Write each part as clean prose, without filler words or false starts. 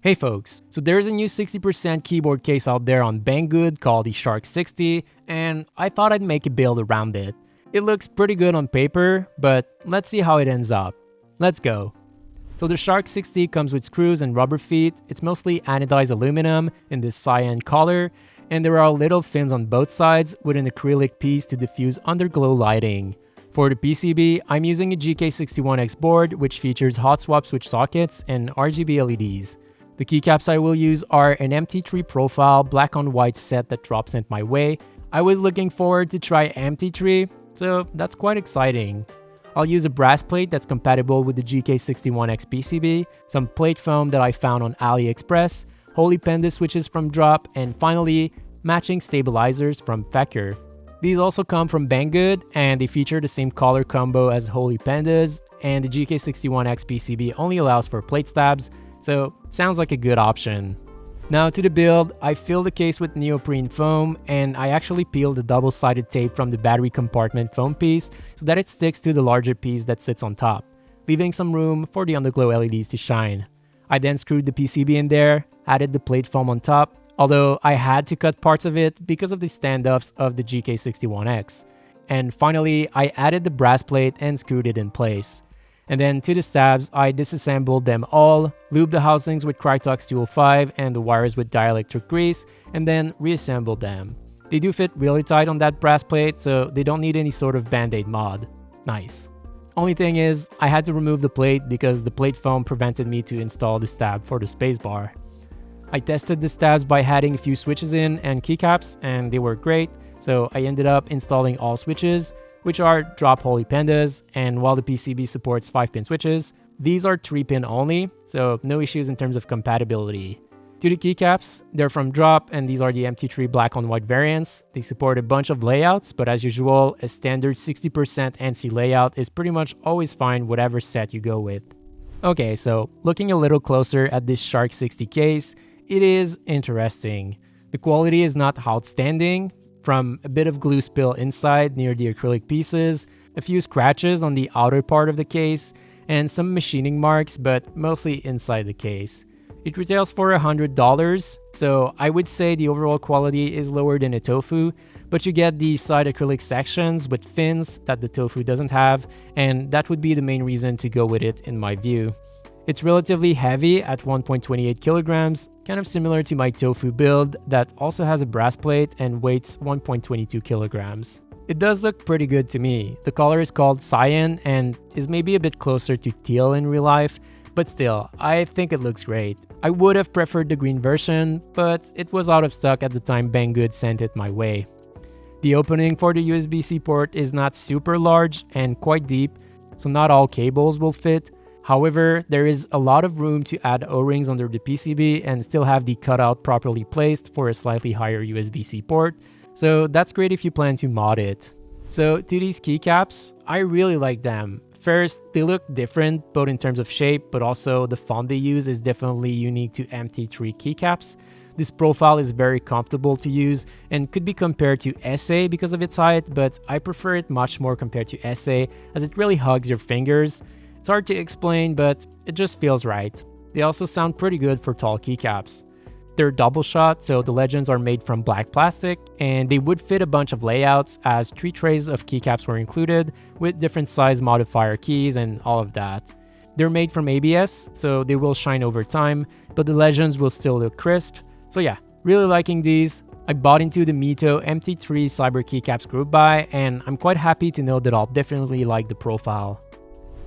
Hey folks, so there's a new 60% keyboard case out there on Banggood called the Shark60, and I thought I'd make a build around it. It looks pretty good on paper, but let's see how it ends up. Let's go. So the Shark60 comes with screws and rubber feet. It's mostly anodized aluminum in this cyan color, and there are little fins on both sides with an acrylic piece to diffuse underglow lighting. For the PCB, I'm using a GK61X board which features hot swap switch sockets and RGB LEDs. The keycaps I will use are an MT3 profile black on white set that Drop sent my way. I was looking forward to try MT3, so that's quite exciting. I'll use a brass plate that's compatible with the GK61X PCB, some plate foam that I found on AliExpress, Holy Panda switches from Drop, and finally, matching stabilizers from Feker. These also come from Banggood, and they feature the same color combo as Holy Pandas, and the GK61X PCB only allows for plate stabs, so sounds like a good option. Now to the build, I filled the case with neoprene foam, and I actually peeled the double-sided tape from the battery compartment foam piece so that it sticks to the larger piece that sits on top, leaving some room for the underglow LEDs to shine. I then screwed the PCB in there, added the plate foam on top, although I had to cut parts of it because of the standoffs of the GK61X. And finally, I added the brass plate and screwed it in place. And then to the stabs, I disassembled them all, lubed the housings with Krytox 205 and the wires with dielectric grease, and then reassembled them. They do fit really tight on that brass plate, so they don't need any sort of band-aid mod. Nice. Only thing is, I had to remove the plate because the plate foam prevented me to install the stab for the spacebar. I tested the stabs by adding a few switches in and keycaps, and they were great, so I ended up installing all switches, which are Drop Holy Pandas, and while the PCB supports 5-pin switches, these are 3-pin only, so no issues in terms of compatibility. To the keycaps, they're from Drop, and these are the MT3 black on white variants. They support a bunch of layouts, but as usual, a standard 60% NC layout is pretty much always fine whatever set you go with. Okay, so looking a little closer at this Shark60 case, it is interesting. The quality is not outstanding, from a bit of glue spill inside near the acrylic pieces, a few scratches on the outer part of the case, and some machining marks, but mostly inside the case. It retails for $100, so I would say the overall quality is lower than a Tofu, but you get the side acrylic sections with fins that the Tofu doesn't have, and that would be the main reason to go with it in my view. It's relatively heavy at 1.28 kilograms, kind of similar to my Tofu build that also has a brass plate and weighs 1.22 kilograms. It does look pretty good to me. The color is called cyan and is maybe a bit closer to teal in real life, but still, I think it looks great. I would have preferred the green version, but it was out of stock at the time Banggood sent it my way. The opening for the USB-C port is not super large and quite deep, so not all cables will fit. However, there is a lot of room to add O-rings under the PCB and still have the cutout properly placed for a slightly higher USB-C port, so that's great if you plan to mod it. So to these keycaps, I really like them. First, they look different both in terms of shape, but also the font they use is definitely unique to MT3 keycaps. This profile is very comfortable to use and could be compared to SA because of its height, but I prefer it much more compared to SA as it really hugs your fingers. It's hard to explain, but it just feels right. They also sound pretty good for tall keycaps. They're double shot, so the legends are made from black plastic, and they would fit a bunch of layouts as 3 trays of keycaps were included with different size modifier keys and all of that. They're made from ABS, so they will shine over time, but the legends will still look crisp. So yeah, really liking these. I bought into the Mito MT3 Cyber Keycaps group buy, and I'm quite happy to know that I'll definitely like the profile.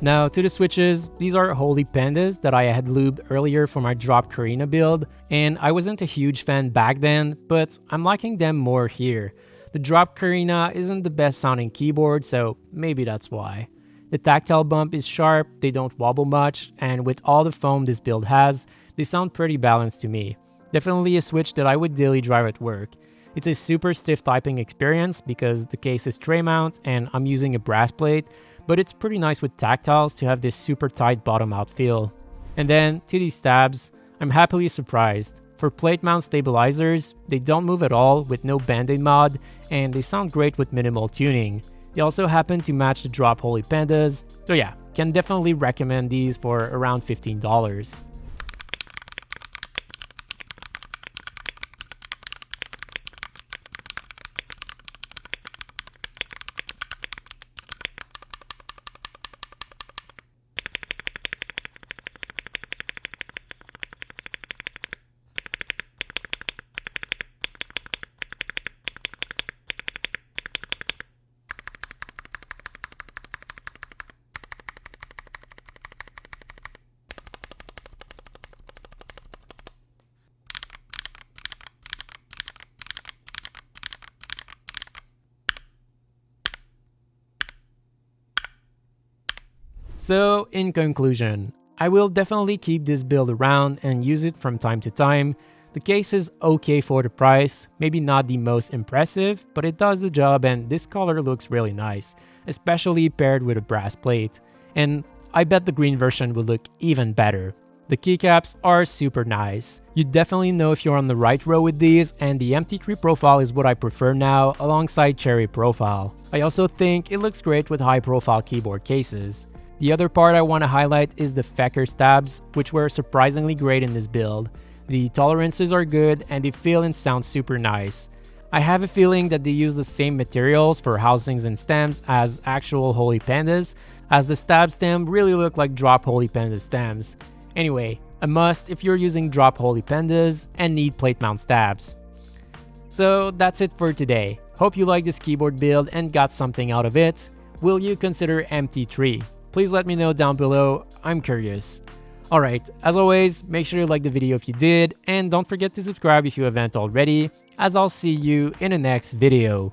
Now to the switches, these are Holy Pandas that I had lubed earlier for my Drop Karina build, and I wasn't a huge fan back then, but I'm liking them more here. The Drop Karina isn't the best sounding keyboard, so maybe that's why. The tactile bump is sharp, they don't wobble much, and with all the foam this build has, they sound pretty balanced to me. Definitely a switch that I would daily drive at work. It's a super stiff typing experience because the case is tray mount and I'm using a brass plate, but it's pretty nice with tactiles to have this super tight bottom out feel. And then to these stabs, I'm happily surprised. For plate mount stabilizers, they don't move at all with no band-aid mod, and they sound great with minimal tuning. They also happen to match the Drop Holy Pandas, so yeah, can definitely recommend these for around $15. So in conclusion, I will definitely keep this build around and use it from time to time. The case is okay for the price, maybe not the most impressive, but it does the job and this color looks really nice, especially paired with a brass plate. And I bet the green version will look even better. The keycaps are super nice. You definitely know if you're on the right row with these, and the MT3 profile is what I prefer now alongside Cherry profile. I also think it looks great with high profile keyboard cases. The other part I want to highlight is the Feker stabs, which were surprisingly great in this build. The tolerances are good and they feel and sound super nice. I have a feeling that they use the same materials for housings and stems as actual Holy Pandas, as the stab stem really look like Drop Holy Panda stems. Anyway, a must if you're using Drop Holy Pandas and need plate mount stabs. So that's it for today. Hope you liked this keyboard build and got something out of it. Will you consider MT3? Please let me know down below, I'm curious. Alright, as always, make sure you like the video if you did, and don't forget to subscribe if you haven't already, as I'll see you in the next video.